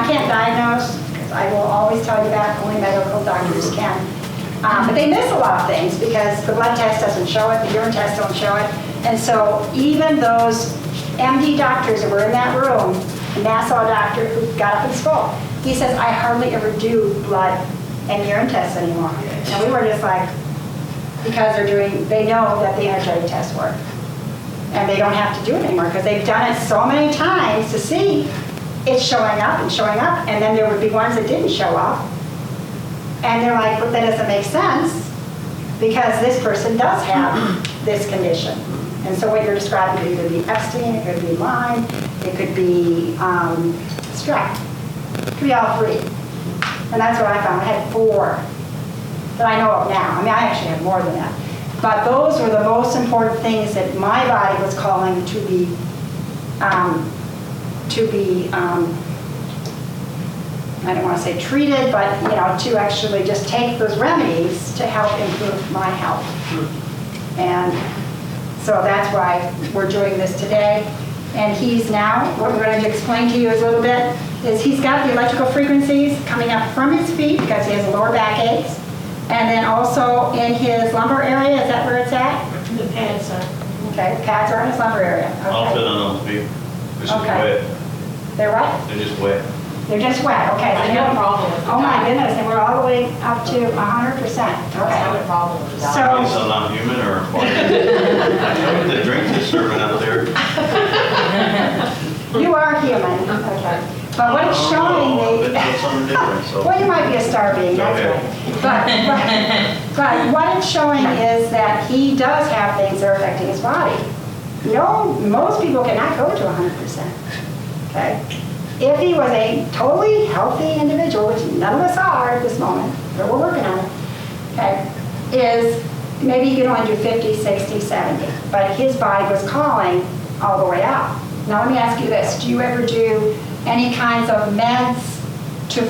can't diagnose, because I will always tell you that, only medical doctors can. But they miss a lot of things because the blood test doesn't show it, the urine test don't show it. And so even those MD doctors that were in that room, the Nassau doctor who got up and spoke, he says, I hardly ever do blood and urine tests anymore. And we were just like, because they know that the energetic tests work. And they don't have to do it anymore because they've done it so many times to see it's showing up and showing up. And then there would be ones that didn't show up. And they're like, but that doesn't make sense because this person does have this condition. And so what you're describing could be Epstein, it could be Lyme, it could be strep. It could be all three. And that's what I found. I had 4 that I know of now. I mean, I actually have more than that. But those were the most important things that my body was calling to be I don't want to say treated, but to actually just take those remedies to help improve my health. And so that's why we're doing this today. And he's now, what we're going to explain to you is a little bit, is he's got the electrical frequencies coming up from his feet because he has lower back aches. And then also in his lumbar area, is that where it's at? The pads are. Okay, the pads are in his lumbar area. Okay. I'll fit on those feet. This is wet. They're what? They're just wet. They're just wet, okay. I have a problem with the Oh my diet. goodness, and we're all the way up to 100%. I have Okay. a problem with the diet. So- Is that not human or what? I know the drinks is serving out there. You are human, okay. But what it's showing me, It's something different, so. well, you might be a star being, that's Okay. right. But what it's showing is that he does have things that are affecting his body. Most people cannot go to 100%, okay? If he was a totally healthy individual, which none of us are at this moment, but we're working on it, okay, is maybe he could only do 50, 60, 70, but his body was calling all the way up. Now let me ask you this, do you ever do any kinds of meds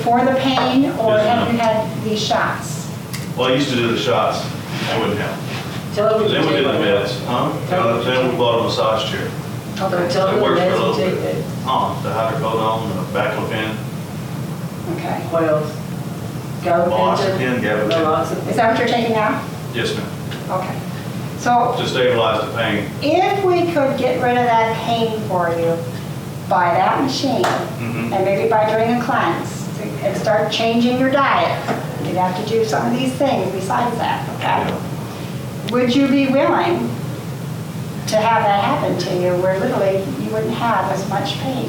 for the pain, or Yes, have ma'am. you had these shots? Well, I used to do the shots. That wouldn't help. Tell them Then we to did the take meds, huh? Then we bought a massage chair. Okay, tell That them worked for a the little meds you bit. take. The hydrocodone, the baclofen, Okay. What else? meloxicam, gabapentin. Meloxicam. Is that what you're taking now? Yes, ma'am. Okay. So To stabilize the pain. if we could get rid of that pain for you by that machine, Mhm. and maybe by doing a cleanse, and start changing your diet, you'd have to do some of these things besides that, okay? Would you be willing to have that happen to you, where literally you wouldn't have as much pain?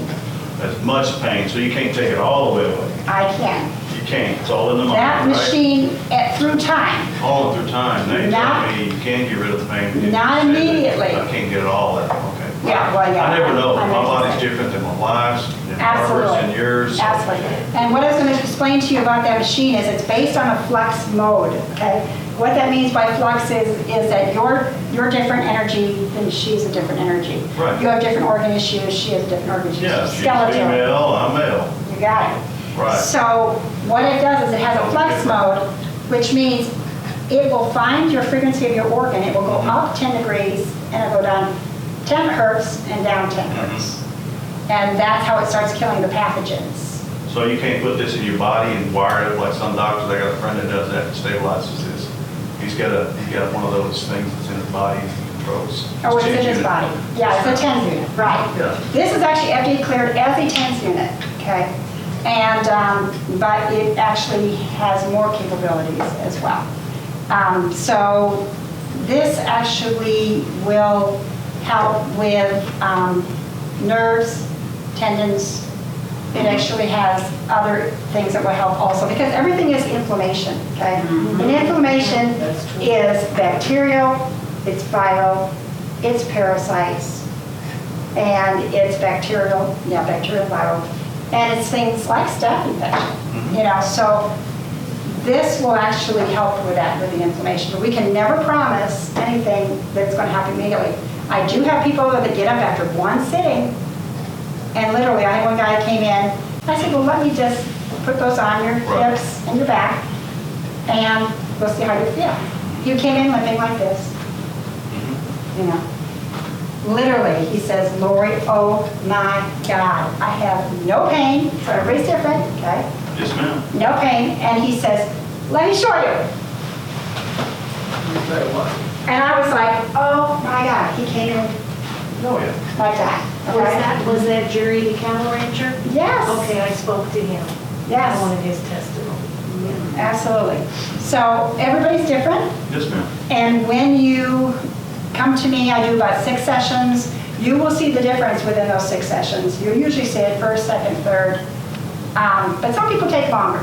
As much pain, so you can't take it all the way away. I can. You can't, it's all in the mind, That right? machine, through time, All through time, now you Not- tell me you can get rid of the pain. You not said that immediately. I can't get it all out, okay. Yeah, well, yeah. I never know, I my know. body's different than my wife's, and Absolutely. Barbara's, and yours. Absolutely. And what I was going to explain to you about that machine is it's based on a flux mode, okay? What that means by flux is that you're different energy and she's a different energy. Right. You have different organ issues, she has different organ issues. Yeah, she's Skeletal. female, I'm male. You got it. Right. So what it does is it has a flux mode, which means it will find your frequency of your organ. It will go up 10 degrees and it'll go down 10 hertz and down 10 hertz. And that's how it starts killing the pathogens. So you can't put this in your body and wire it like some doctors, I got a friend that does that and stabilizes this. He's got one of those things that's in his body and he controls. Oh, it's in his changing it. body. Yeah, it's a TENS unit, right. Yeah. This is actually FDA cleared as a TENS unit, okay? And, but it actually has more capabilities as well. So this actually will help with nerves, tendons. It actually has other things that will help also, because everything is inflammation, okay? And inflammation is bacterial, it's viral, it's parasites, and it's bacterial, viral, and it's things like staph infection, so this will actually help with that, with the inflammation. But we can never promise anything that's going to happen immediately. I do have people that get up after one sitting, and literally, I had one guy came in, I said, well, let me just put those on your Right. hips and your back, and we'll see how you feel. He came in limping like this, literally, he says, Lori, oh my God, I have no pain. So everybody's different, okay? Yes, ma'am. No pain. And he says, let me show you. And I was like, oh my God, he came in Oh, yeah. like that. Okay? Was that Jerry the cattle rancher? Yes. Okay, I spoke to him. Yes. I wanted his testimony. Absolutely. So everybody's different. Yes, ma'am. And when you come to me, I do about 6 sessions. You will see the difference within those 6 sessions. You'll usually see it first, second, third. But some people take longer.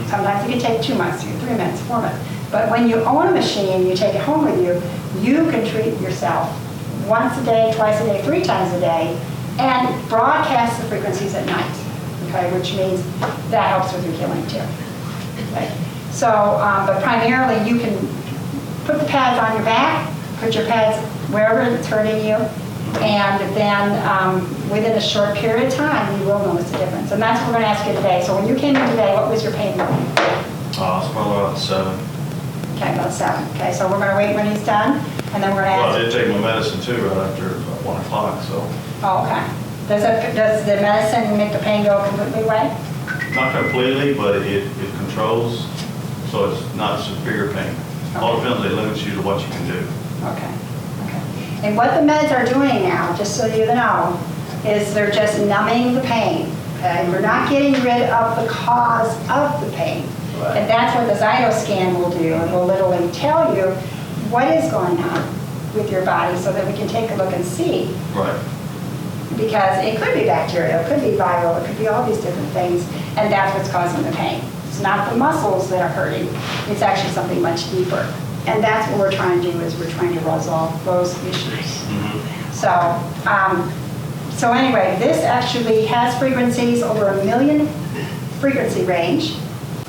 Sometimes it can take 2 months, 3 months, 4 months. But when you own a machine, you take it home with you, you can treat yourself once a day, twice a day, 3 times a day, and broadcast the frequencies at night, okay, which means that helps with your healing too. Okay? So, but primarily you can put the pads on your back, put your pads wherever it's hurting you, and then within a short period of time, you will notice a difference. And that's what we're going to ask you today. So when you came in today, what was your pain level? It's probably about 7. Okay, about 7. Okay, so we're going to wait when he's done, and then we're going to Well, I ask. did take my medicine too right after 1 o'clock, so Oh, okay. Does the medicine make the pain go completely away? not completely, but it controls, so it's not severe pain. All depends, it limits you to what you can do. Okay. Okay. And what the meds are doing now, just so you know, is they're just numbing the pain. Okay, we're not getting rid of the cause of the pain. Right. And that's what the Zytoscan will do. It will literally tell you what is going on with your body so that we can take a look and see. Right. Because it could be bacterial, it could be viral, it could be all these different things, and that's what's causing the pain. It's not the muscles that are hurting, it's actually something much deeper. And that's what we're trying to do, is we're trying to resolve those issues. So anyway, this actually has frequencies over 1 million frequency range.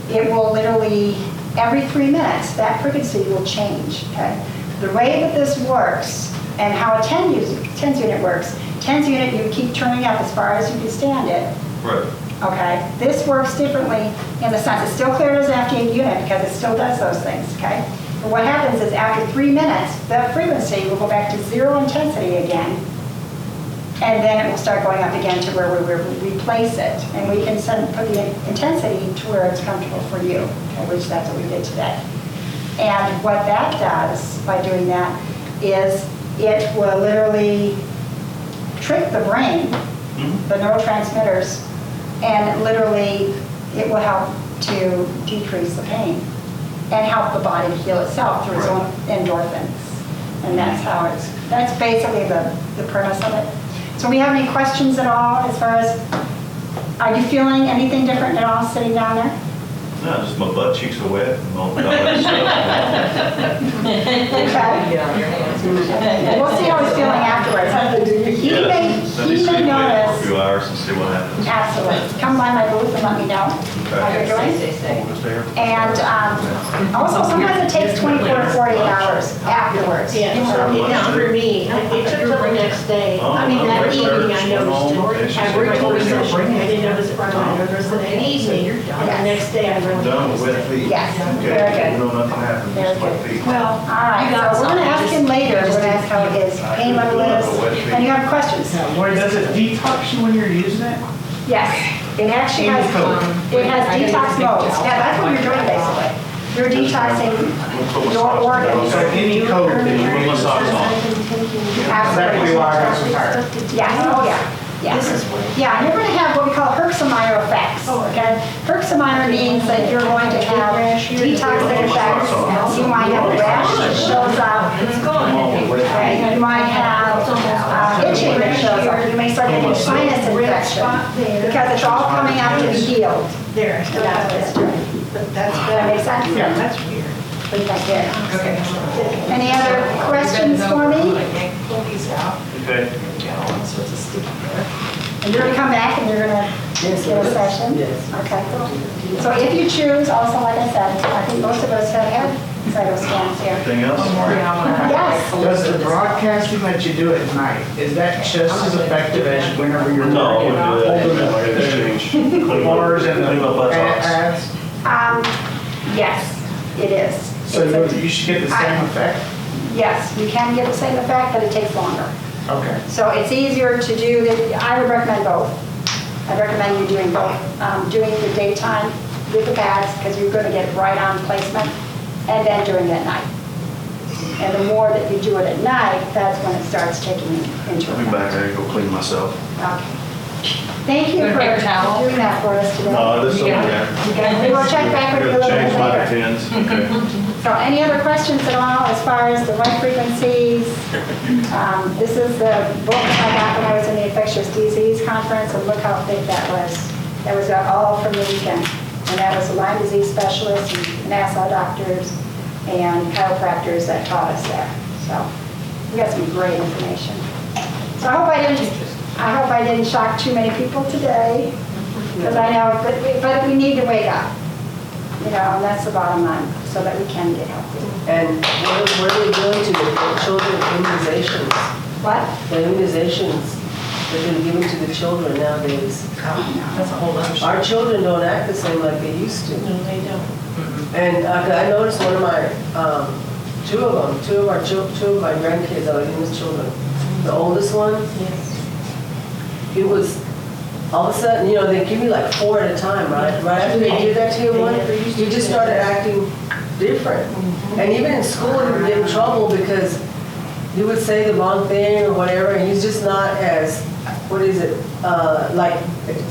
It will literally, every 3 minutes, that frequency will change, okay? The way that this works and how a 10s unit works, 10s unit you keep turning up as far as you can stand it, Right. okay? This works differently in the sense it's still cleared as an FD8 unit because it still does those things, okay? But what happens is after 3 minutes, the frequency will go back to 0 intensity again, and then it will start going up again to where we replace it. And we can put the intensity to where it's comfortable for you, okay, which that's what we did today. And what that does by doing that is it will literally trick the brain, the neurotransmitters, and literally it will help to decrease the pain and help the body heal itself through its own endorphins. And that's basically the premise of it. So we have any questions at all as far as, are you feeling anything different at all sitting down there? No, just my butt cheeks are wet and all that stuff. Okay. And we'll see how he's feeling afterwards. He Yeah, may let me sleep in for a notice. few hours and see what happens. Absolutely. Come by my booth and let me know how you're doing. We'll just stay here. And also, sometimes it takes 24 to 48 hours afterwards. Yeah, for me, it took till the next day. I mean, that evening I noticed it. I worked over session, I didn't notice it right away. I noticed it that evening, and the next day I really. Done with wet feet. Yes, Okay, very good. you know nothing happened, Very just wet good. feet. Well, All right, so we're going to ask him later. We're going to ask how his pain level is. And you have questions? Lori, does it detox you when you're using it? Yes, it actually has, it has detox modes. Yeah, that's what you're doing basically. You're detoxing your organs. So any code that you Put my socks on. exactly why I got so tired. Yes, oh yeah, yeah. Yeah, and you're going to have what we call Herxheimer effects, okay? Herxheimer means that you're going to have detoxing effects. You might have a rash that shows up. Okay, you might have itching that shows up. You may start getting sinus infection because it's all coming out to be healed. There, That's what it's doing. that's That makes sense? Yeah. That's weird. Pretty much it. Okay. Any other questions for me? Okay. And you're gonna come back and you're gonna get a session? Yes. Okay, cool. So if you choose, also like I said, I think most of us have had cytoscans here. Anything else? Yes. Does the broadcasting that you do at night, is that just as effective as whenever you're No, I wouldn't do that. holding I gotta change. the bars and Clean my the buttocks. pads? Yes, it is. So It's a- you should get the same effect? Yes, you can get the same effect, but it takes longer. Okay. So it's easier to do, I would recommend both. I'd recommend you doing both, doing the daytime with the pads, because you're going to get right on placement, and then doing it at night. And the more that you do it at night, that's when it starts taking into I'll be effect. back, I gotta go clean myself. Okay. Thank you Wanna for paper towel? doing that for us today. No, this is okay. We will check back with you a Gotta little bit change my later. pins, okay. So any other questions at all as far as the light frequencies? This is the book I got when I was in the infectious disease conference, and look how big that was. That was all from the weekend. And that was the Lyme disease specialists and Nassau doctors and chiropractors that taught us there. So we got some great information. So I hope I didn't shock too many people today, because I know, but we need to wake up. And that's the bottom line, so that we can get healthy. And what are we doing to the children immunizations? What? The immunizations that have been given to the children nowadays. That's a whole other. Our children don't act the same like they used to. No, they don't. And I noticed one of my, two of my grandkids, our youngest children, the oldest one, Yes. it was, all of a sudden, they give me like 4 at a time, right? Right after they did that to him, he just started acting different. And even in school, he would get in trouble because he would say the wrong thing or whatever, and he's just not as, like,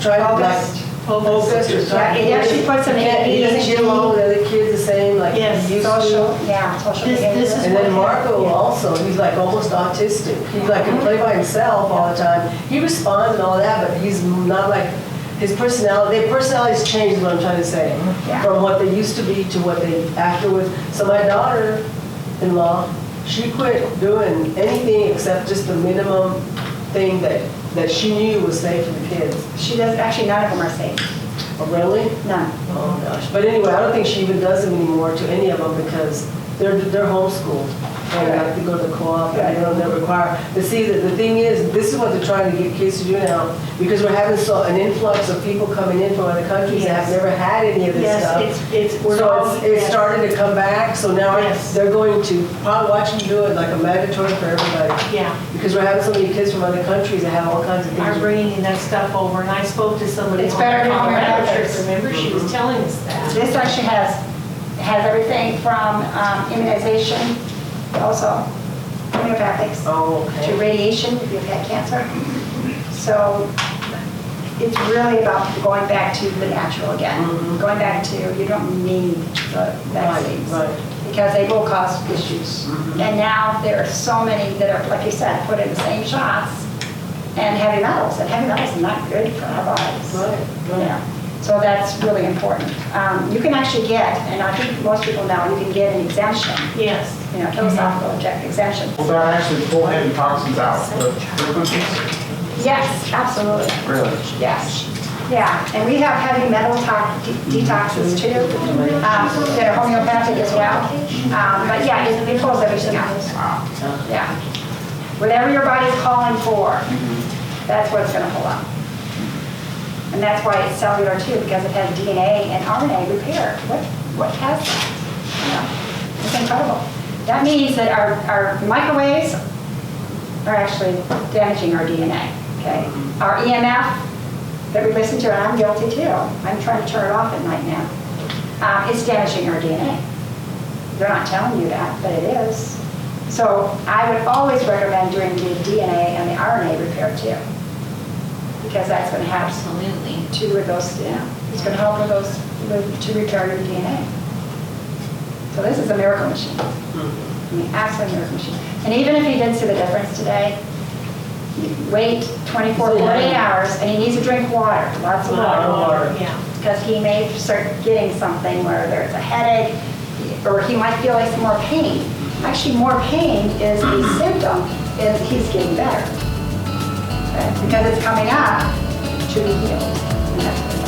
trying to, like, focused or Yeah, something. it actually puts him in He doesn't get along with other kids the same, like he Yes, used to. social This behavior. is And then Marco also, he's like almost autistic. He like can play by himself all the time. He responds and all that, but he's not like, his personality, their personalities changed is what I'm trying to say. Yeah. From what they used to be to what they afterwards. So my daughter-in-law, she quit doing anything except just the minimum thing that she knew was safe for the kids. She does, actually, none of them are safe. Oh, really? None. Oh, gosh. But anyway, I don't think she even does them anymore to any of them because they're homeschooled. And they have to go to the co-op and they don't require. But see, the thing is, this is what they're trying to get kids to do now because we're having an influx of people coming in from other countries that have never had any of this stuff. Yes, It's starting to come back, so now Yes. they're going to probably watch them do it like a mandatory for everybody. Yeah. Because we're having so many kids from other countries that have all kinds of Are things. bringing that stuff over, and I spoke to somebody It's from better to Colorado, homeopathics. remember, she was telling us that. This actually has everything from immunization, also homeopathics, Oh, to okay. radiation if you've had cancer. So it's really about going back to the natural again. Going back to, you don't need the vaccines. Right. Because they will cause issues. And now there are so many that are, like you said, put in the same shots, and heavy metals. And heavy metals are not good for our bodies. Right. Yeah. So that's really important. You can actually get, and I think most people know, you can get an exemption, Yes. philosophical exemption. Will that actually pull heavy toxins out, the frequencies? Yes, absolutely. Really? Yes. Yeah, and we have heavy metal detoxes too, that are homeopathic as well. But yeah, it pulls everything out. Wow. Yeah. Whatever your body's calling for, that's what it's going to pull out. And that's why it's cellular too, because it has DNA and RNA repair. What has that? It's incredible. That means that our microwaves are actually damaging our DNA, okay? Our EMF that we listen to, and I'm guilty too. I'm trying to turn it off at night now. It's damaging our DNA. They're not telling you that, but it is. So I would always recommend doing the DNA and the RNA repair too, because that's going to have Absolutely. two of those, it's going to help with those, to repair your DNA. So this is a miracle machine. I mean, absolute miracle machine. And even if he did see the difference today, you wait 24, 48 hours, and he needs to drink water, lots of water. Yeah. Because he may start getting something where there's a headache, or he might feel like some more pain. Actually, more pain is the symptom, is he's getting better. Okay? Because it's coming up to be healed. And that's